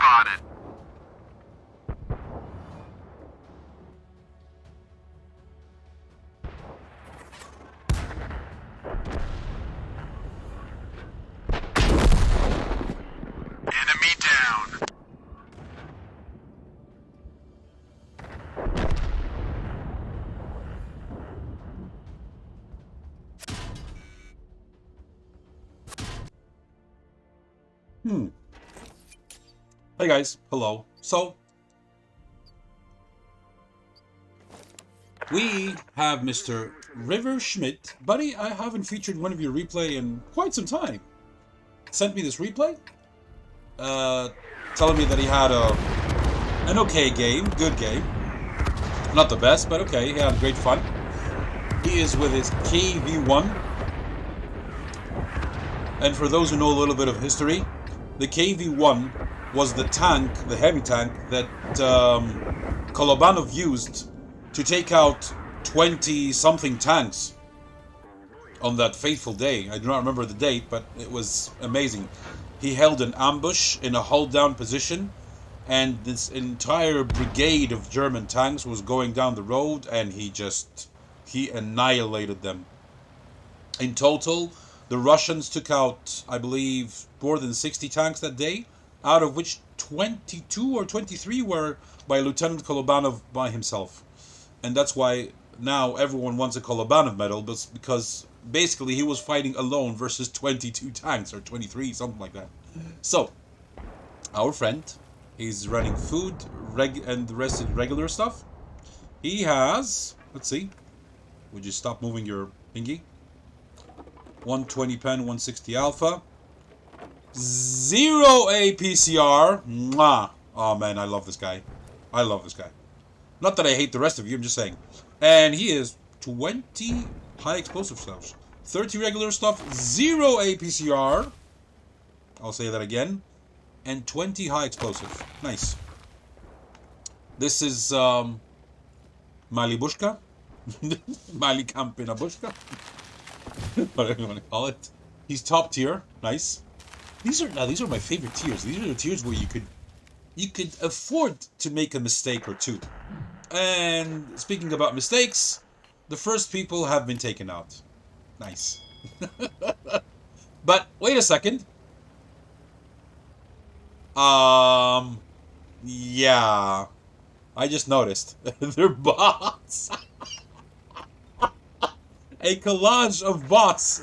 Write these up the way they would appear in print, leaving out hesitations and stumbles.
spotted. Enemy down. Hey guys, hello. So, we have Mr. River Schmidt. Buddy, I haven't featured one of your replay in quite some time. Sent me this replay, telling me that he had an okay game, good game. Not the best, but okay, he had great fun. He is with his KV-1. And for those who know a little bit of history, the KV-1 was the tank, the heavy tank, that Kolobanov used to take out 20-something tanks on that fateful day. I do not remember the date, but it was amazing. He held an ambush in a hull-down position, and this entire brigade of German tanks was going down the road, and he annihilated them. In total, the Russians took out, I believe, more than 60 tanks that day, out of which 22 or 23 were by Lieutenant Kolobanov by himself. And that's why now everyone wants a Kolobanov medal, but because basically he was fighting alone versus 22 tanks, or 23, something like that. So, our friend, he's running food, and the rest is regular stuff. He has, let's see, would you stop moving your pinky? 120 pen, 160 alpha. 0 APCR. Mwah. Oh man, I love this guy. I love this guy. Not that I hate the rest of you, I'm just saying. And he is 20 high explosive stuff. 30 regular stuff, 0 APCR. I'll say that again. And 20 high explosive. Nice. This is Malibushka. Mali Kampinabushka. Whatever you want to call it. He's top tier. Nice. These are my favorite tiers. These are the tiers where you could afford to make a mistake or two. And speaking about mistakes, the first people have been taken out. Nice. But wait a second. Yeah. I just noticed. They're bots. A collage of bots.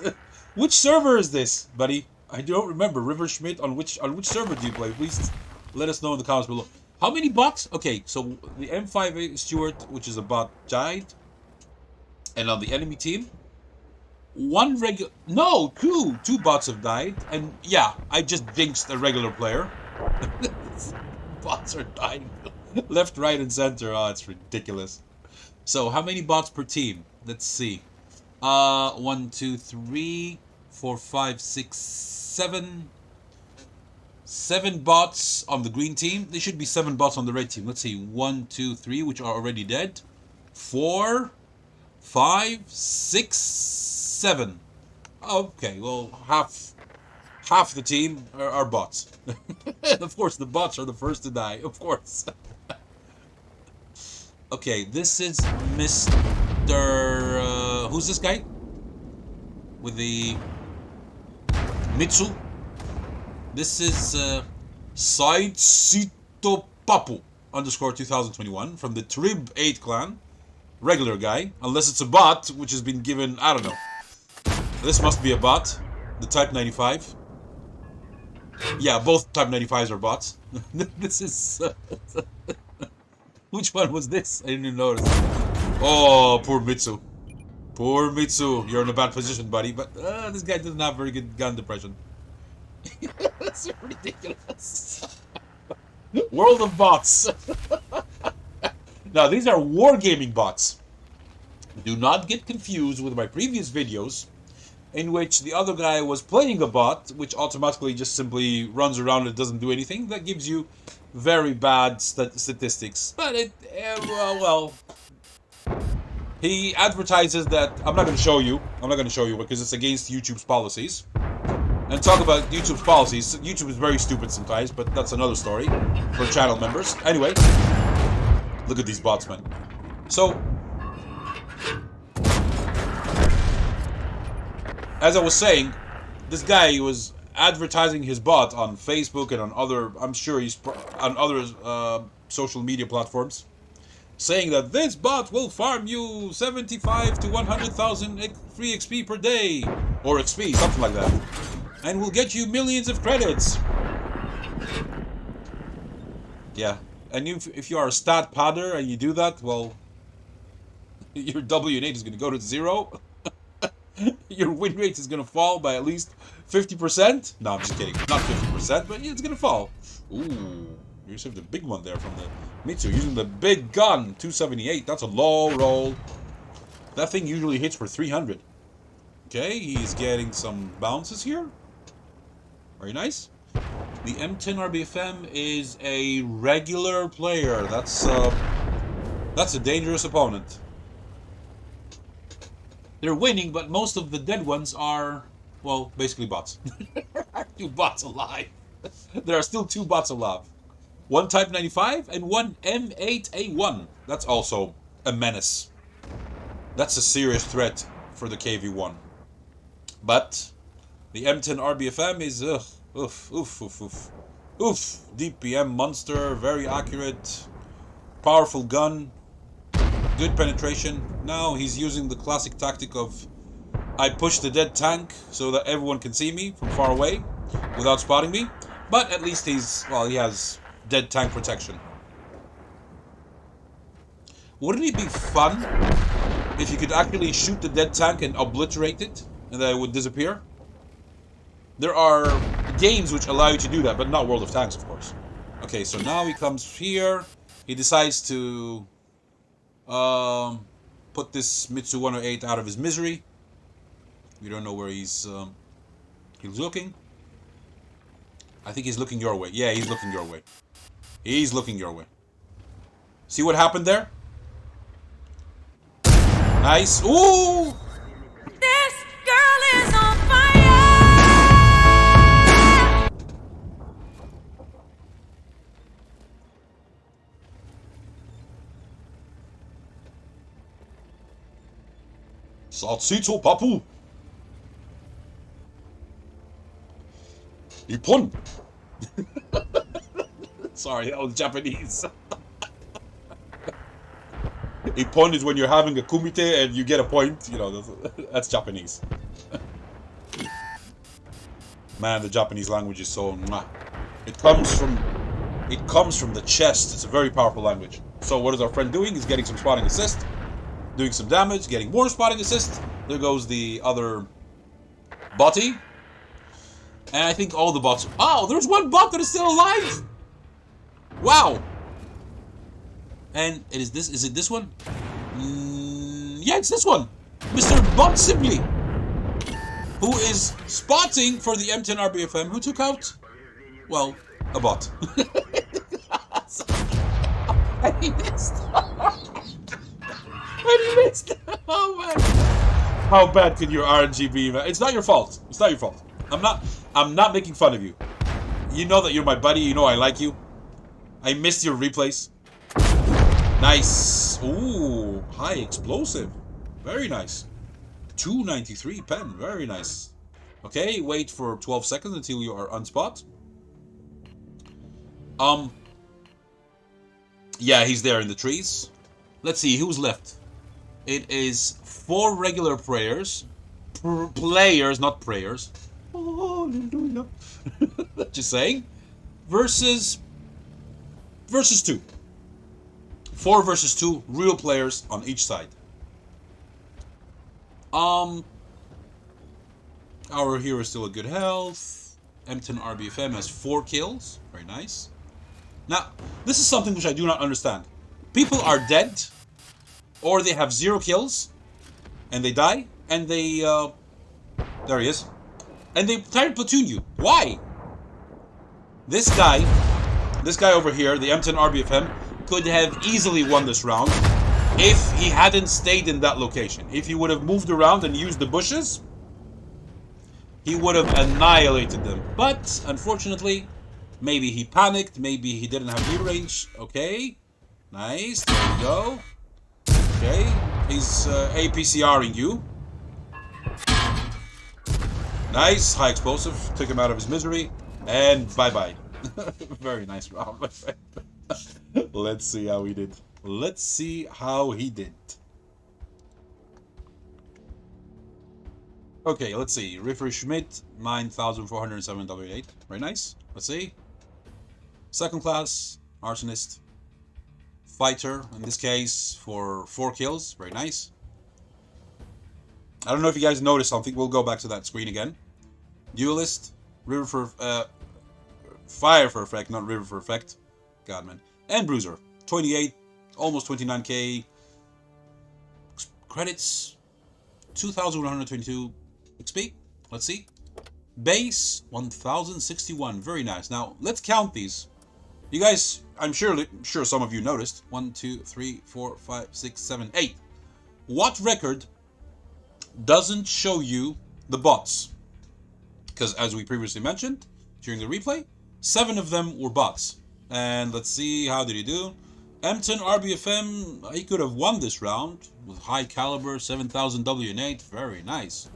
Which server is this, buddy? I don't remember. River Schmidt, on which server do you play? Please let us know in the comments below. How many bots? Okay, so the M5 Stewart, which is a bot, died. And on the enemy team, two bots have died. And yeah, I just jinxed a regular player. Bots are dying left, right, and center. Oh, it's ridiculous. So how many bots per team? Let's see. 1, 2, 3, 4, 5, 6, 7. 7 bots on the green team. There should be 7 bots on the red team. Let's see. 1, 2, 3, which are already dead. 4, 5, 6, 7. Okay, well, half the team are bots. Of course, the bots are the first to die. Of course. Okay, this is Mr. Who's this guy? With the Mitsu. This is Side Sito Papu _2021 from the Trib 8 clan. Regular guy, unless it's a bot, which has been given, I don't know. This must be a bot. The Type 95. Yeah, both Type 95s are bots. This is... Which one was this? I didn't even notice. Oh, poor Mitsu. Poor Mitsu. You're in a bad position, buddy. But this guy doesn't have very good gun depression. That's ridiculous. World of bots. Now, these are wargaming bots. Do not get confused with my previous videos, in which the other guy was playing a bot, which automatically just simply runs around and doesn't do anything. That gives you very bad statistics. But well, he advertises that... I'm not going to show you because it's against YouTube's policies. and talk about YouTube's policies. YouTube is very stupid sometimes, but that's another story for channel members. Anyway, look at these bots, man. So, as I was saying, this guy was advertising his bot on Facebook and on other, I'm sure he's on other social media platforms, saying that this bot will farm you 75 to 100,000 free XP per day, or XP, something like that, and will get you millions of credits. Yeah, and if you are a stat padder and you do that, well, your WN8 is going to go to 0. Your win rate is going to fall by at least 50%. No, I'm just kidding. Not 50%, but it's going to fall. Ooh, you saved a big one there from the Mitsu. Using the big gun. 278. That's a low roll. That thing usually hits for 300. Okay, he's getting some bounces here. Very nice. The M10 RBFM is a regular player. That's a dangerous opponent. They're winning, but most of the dead ones are, well, basically bots. There are 2 bots alive. There are still 2 bots alive. One Type 95 and one M8A1. That's also a menace. That's a serious threat for the KV1. But the M10 RBFM is, oof. DPM monster, very accurate, powerful gun. Good penetration. Now he's using the classic tactic of I push the dead tank so that everyone can see me from far away without spotting me. But at least he has dead tank protection. Wouldn't it be fun if you could actually shoot the dead tank and obliterate it and that it would disappear? There are games which allow you to do that, but not World of Tanks, of course. Okay, so now he comes here. He decides to put this Mitsu 108 out of his misery. We don't know where he's looking. I think he's looking your way. Yeah, he's looking your way. He's looking your way. See what happened there? Nice. Ooh! This girl is on fire! Satsito Papu! Ippon! Sorry, that was Japanese. Ippon is when you're having a kumite and you get a point. You know, that's Japanese. Man, the Japanese language is so... It comes from the chest. It's a very powerful language. So what is our friend doing? He's getting some spotting assist, doing some damage, getting more spotting assist. There goes the other botty. And I think all the bots... Oh, there's one bot that is still alive! Wow! And is it this one? Yeah, it's this one! Mr. Bot Simply! Who is spotting for the M10 RBFM, who took out, well, a bot. And he missed! And he missed! Oh man! How bad can your RNG be, man? It's not your fault. It's not your fault. I'm not making fun of you. You know that you're my buddy. You know I like you. I missed your replays. Nice. Ooh, high explosive. Very nice. 293 pen. Very nice. Okay, wait for 12 seconds until you are unspot. Yeah, he's there in the trees. Let's see who's left. It is 4 regular players. Players, not prayers. Oh, hallelujah. Just saying. Versus 2. 4 versus 2 real players on each side. Our hero is still at good health. M10 RBFM has 4 kills. Very nice. Now, this is something which I do not understand. People are dead, or they have 0 kills, and they die, and they, there he is. And they try to platoon you. Why? This guy over here, the M10 RBFM, could have easily won this round if he hadn't stayed in that location. If he would have moved around and used the bushes, he would have annihilated them. But, unfortunately, maybe he panicked, maybe he didn't have view range. Okay, nice, there we go. Okay, he's APCRing you. Nice, high explosive, took him out of his misery, and bye-bye. Very nice round, my friend. Let's see how he did. Let's see how he did. Okay, let's see. Riffer Schmidt, 9,407 W8. Very nice. Let's see. Second class, arsonist. Fighter, in this case, for 4 kills. Very nice. I don't know if you guys noticed something. We'll go back to that screen again. Duelist, River for Fire for effect, not River for effect. God, man. And Bruiser, 28, almost 29k. Credits, 2,122 XP. Let's see. Base, 1,061. Very nice. Now, let's count these. You guys, I'm sure some of you noticed. 1, 2, 3, 4, 5, 6, 7, 8. WoT record doesn't show you the bots. Because as we previously mentioned during the replay, 7 of them were bots. And let's see, how did he do? M10 RBFM, he could have won this round with high caliber, 7,000 WN8. Very nice.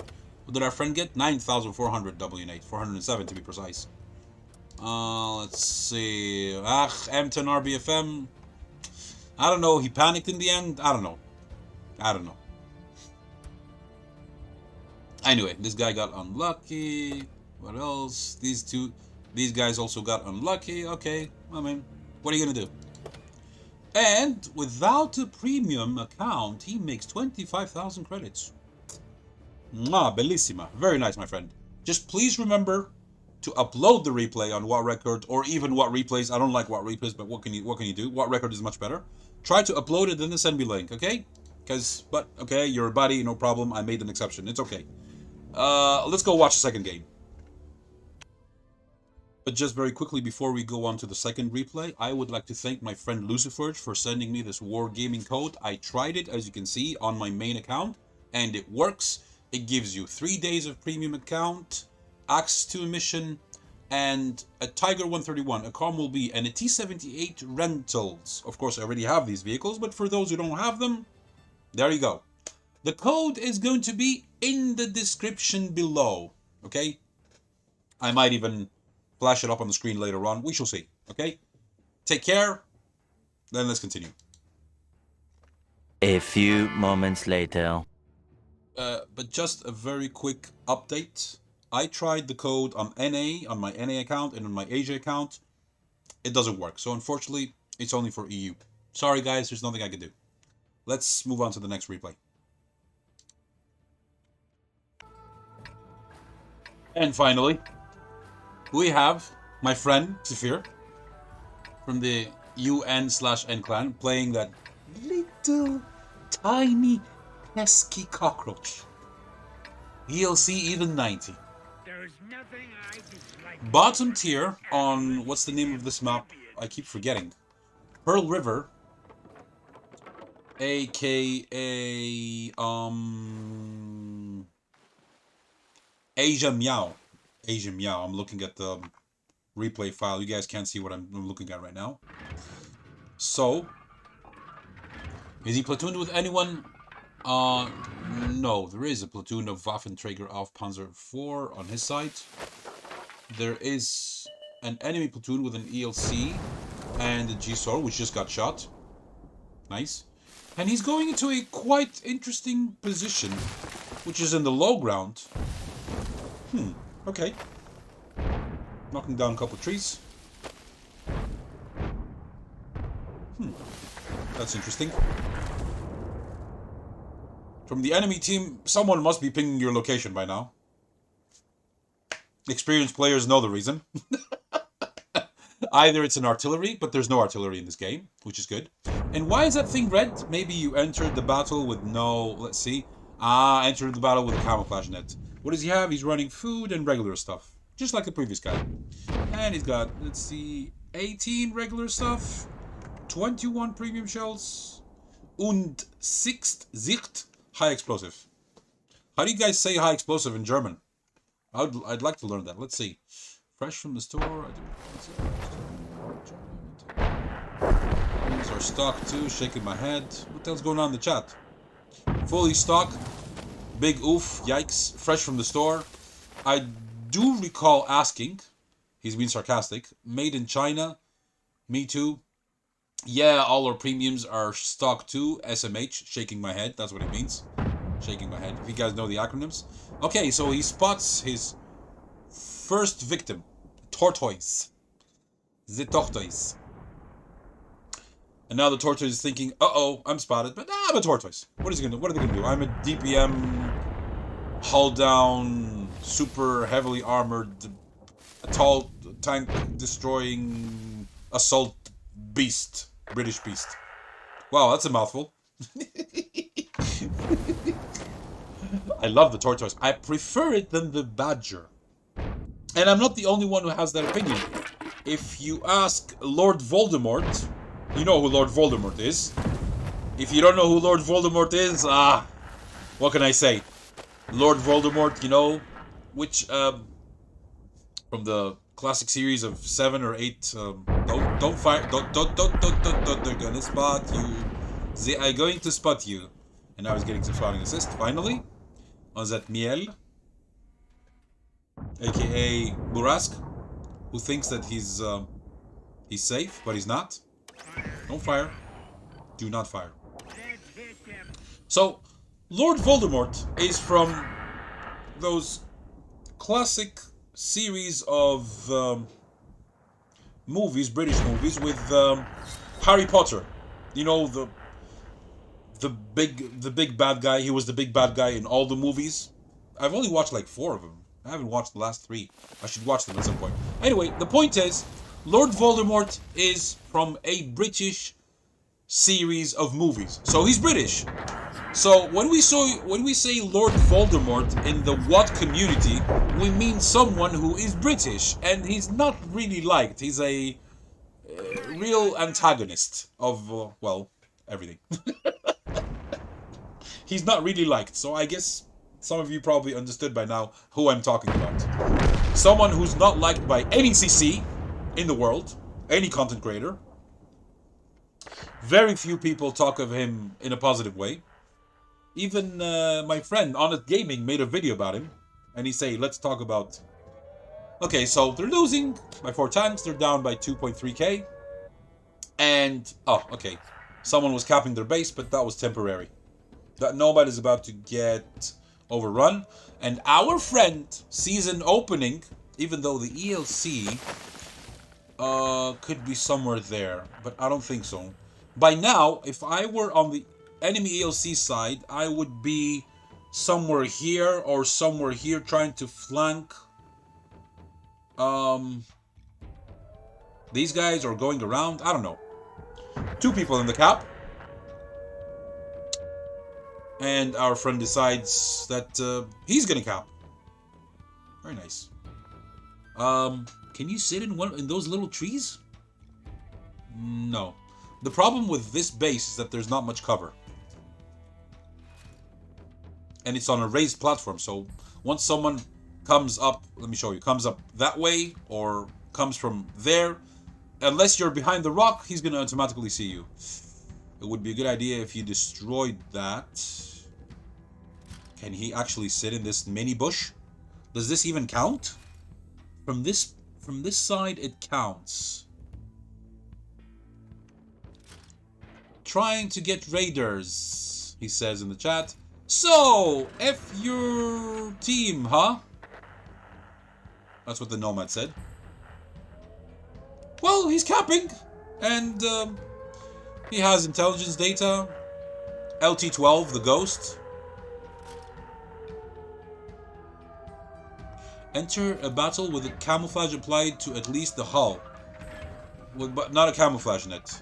What did our friend get? 9,400 WN8, 407 to be precise. Let's see. M10 RBFM. I don't know, he panicked in the end. I don't know. Anyway, this guy got unlucky. What else? These guys also got unlucky. Okay, I mean, what are you gonna do? And without a premium account, he makes 25,000 credits. Mwah, bellissima. Very nice, my friend. Just please remember to upload the replay on WoT Record, or even WoT Replays. I don't like WoT Replays, but what can you do? WoT Record is much better. Try to upload it and then send me a link, okay? Okay, you're a buddy, no problem. I made an exception. It's okay. Let's go watch the second game. But just very quickly before we go on to the second replay, I would like to thank my friend Lusiferj for sending me this Wargaming code. I tried it, as you can see, on my main account, and it works. It gives you 3 days of premium account, access to a mission, and a Tiger 131, a Carmel-B, and a T-78 rentals. Of course, I already have these vehicles, but for those who don't have them, there you go. The code is going to be in the description below, okay? I might even flash it up on the screen later on. We shall see, okay? Take care, then let's continue. A few moments later. But just a very quick update. I tried the code on NA, on my NA account, and on my Asia account. It doesn't work, so unfortunately, it's only for EU. Sorry guys, there's nothing I can do. Let's move on to the next replay. And finally, we have my friend xefyr from the UN/N clan playing that little tiny pesky cockroach. ELC even 90. There's nothing I dislike. Bottom tier on, what's the name of this map? I keep forgetting. Pearl River, aka Asia Meow. Asia Meow. I'm looking at the replay file. You guys can't see what I'm looking at right now. So, is he platooned with anyone? No. There is a platoon of Waffenträger auf Panzer IV on his side. There is an enemy platoon with an ELC and a GSOR, which just got shot. Nice. And he's going into a quite interesting position, which is in the low ground. Okay. Knocking down a couple of trees. That's interesting. From the enemy team, someone must be pinging your location by now. Experienced players know the reason. Either it's an artillery, but there's no artillery in this game, which is good. And why is that thing red? Maybe you entered the battle with no... Let's see. Entered the battle with a camouflage net. What does he have? He's running food and regular stuff. Just like the previous guy. And he's got, let's see, 18 regular stuff, 21 premium shells, und 6 Sicht high explosive. How do you guys say high explosive in German? I'd like to learn that. Let's see. Fresh from the store. These are stock too. Shaking my head. What the hell's going on in the chat? Fully stock. Big oof. Yikes. Fresh from the store. I do recall asking. He's being sarcastic. Made in China. Me too. Yeah, all our premiums are stock too. SMH. Shaking my head. That's what it means. Shaking my head. If you guys know the acronyms. Okay, so he spots his first victim. Tortoise. The tortoise. And now the tortoise is thinking, uh-oh, I'm spotted, but I'm a tortoise. What is he gonna do? What are they gonna do? I'm a DPM, hull down, super heavily armored, a tall tank destroying assault beast. British beast. Wow, that's a mouthful. I love the tortoise. I prefer it than the badger. And I'm not the only one who has that opinion. If you ask Lord Voldemort, you know who Lord Voldemort is. If you don't know who Lord Voldemort is, what can I say? Lord Voldemort, you know, which, from the classic series of 7 or 8, don't fire, don't, they're gonna spot you. They are going to spot you. And I was getting some spotting assist, finally. On that Miel, aka Burask, who thinks that he's safe, but he's not. Don't fire. Do not fire. So, Lord Voldemort is from those classic series of movies, British movies, with Harry Potter. You know, the big bad guy. He was the big bad guy in all the movies. I've only watched like 4 of them. I haven't watched the last 3. I should watch them at some point. Anyway, the point is, Lord Voldemort is from a British series of movies. So he's British. So when we say Lord Voldemort in the WoT community, we mean someone who is British, and he's not really liked. He's a real antagonist of well, everything. He's not really liked, so I guess some of you probably understood by now who I'm talking about. Someone who's not liked by any CC in the world, any content creator. Very few people talk of him in a positive way. Even my friend Honest Gaming made a video about him, and he say, let's talk about... Okay, so they're losing by 4 tanks, they're down by 2.3k. And, oh, okay, someone was capping their base, but that was temporary. That Nomad is about to get overrun, and our friend sees an opening, even though the ELC could be somewhere there, but I don't think so. By now, if I were on the enemy ELC side, I would be somewhere here or somewhere here trying to flank these guys or going around. I don't know. 2 people in the cap. And our friend decides that he's gonna cap. Very nice. Can you sit in those little trees? No. The problem with this base is that there's not much cover. And it's on a raised platform, so once someone comes up, let me show you, comes up that way or comes from there, unless you're behind the rock, he's gonna automatically see you. It would be a good idea if you destroyed that. Can he actually sit in this mini bush? Does this even count? From this side, it counts. Trying to get raiders, he says in the chat. So, F your team, huh? That's what the Nomad said. Well, he's capping. And he has intelligence data. LT-12, the ghost. Enter a battle with a camouflage applied to at least the hull. But not a camouflage net.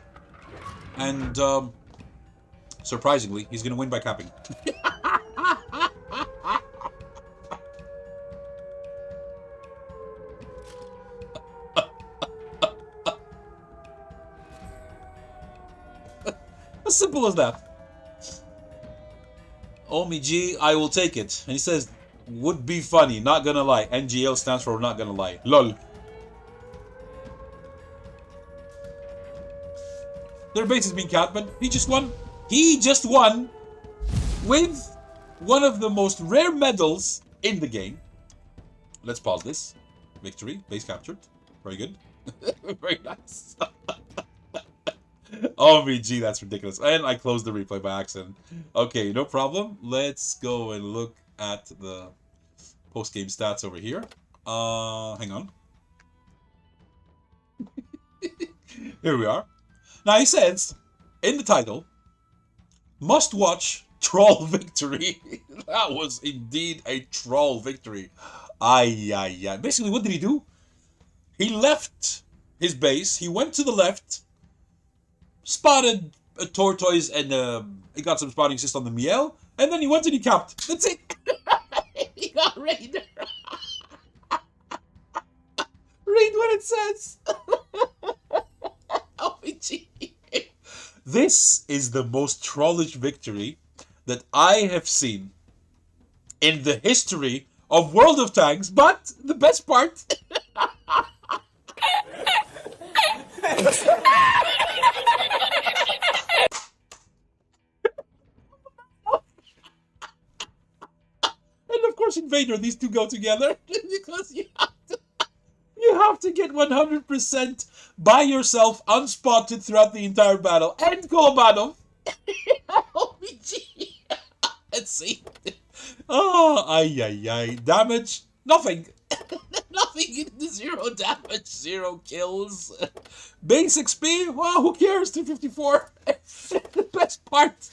And, surprisingly, he's gonna win by capping. As simple as that. Oh me G, I will take it. And he says, would be funny, not gonna lie. NGL stands for not gonna lie. LOL. Their base is being capped, but he just won. He just won with one of the most rare medals in the game. Let's pause this. Victory. Base captured. Very good. Very nice. OMG, that's ridiculous. And I closed the replay by accident. Okay, no problem. Let's go and look at the post-game stats over here. Hang on. Here we are. Now, he says, in the title, must watch troll victory. That was indeed a troll victory. Ay. Basically, what did he do? He left his base. He went to the left, spotted a tortoise, and he got some spotting assist on the Miel, and then he went and he capped. That's it. He got Raider. Read what it says. OMG. This is the most trollish victory that I have seen in the history of World of Tanks, but the best part... And of course Invader, these two go together, because you have to get 100% by yourself, unspotted throughout the entire battle, and Kolobanov. OMG. Let's see. Oh, ay. Damage, nothing. Nothing, 0 damage, 0 kills. Base XP, well, who cares, 254. The best part.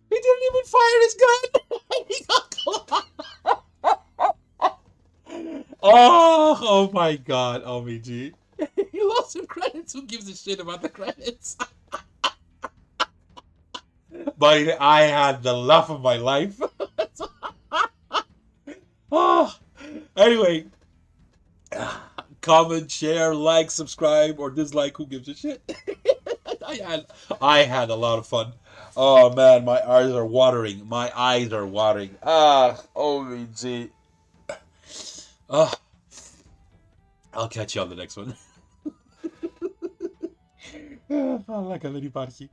He didn't even fire his gun. He got oh my god, OMG. He lost some credits. Who gives a shit about the credits? But I had the laugh of my life. Oh, anyway, comment, share, like, subscribe, or dislike. Who gives a shit? I had a lot of fun. Oh man, my eyes are watering. My eyes are watering. OMG. I'll catch you on the next one. Fala, galera, parque.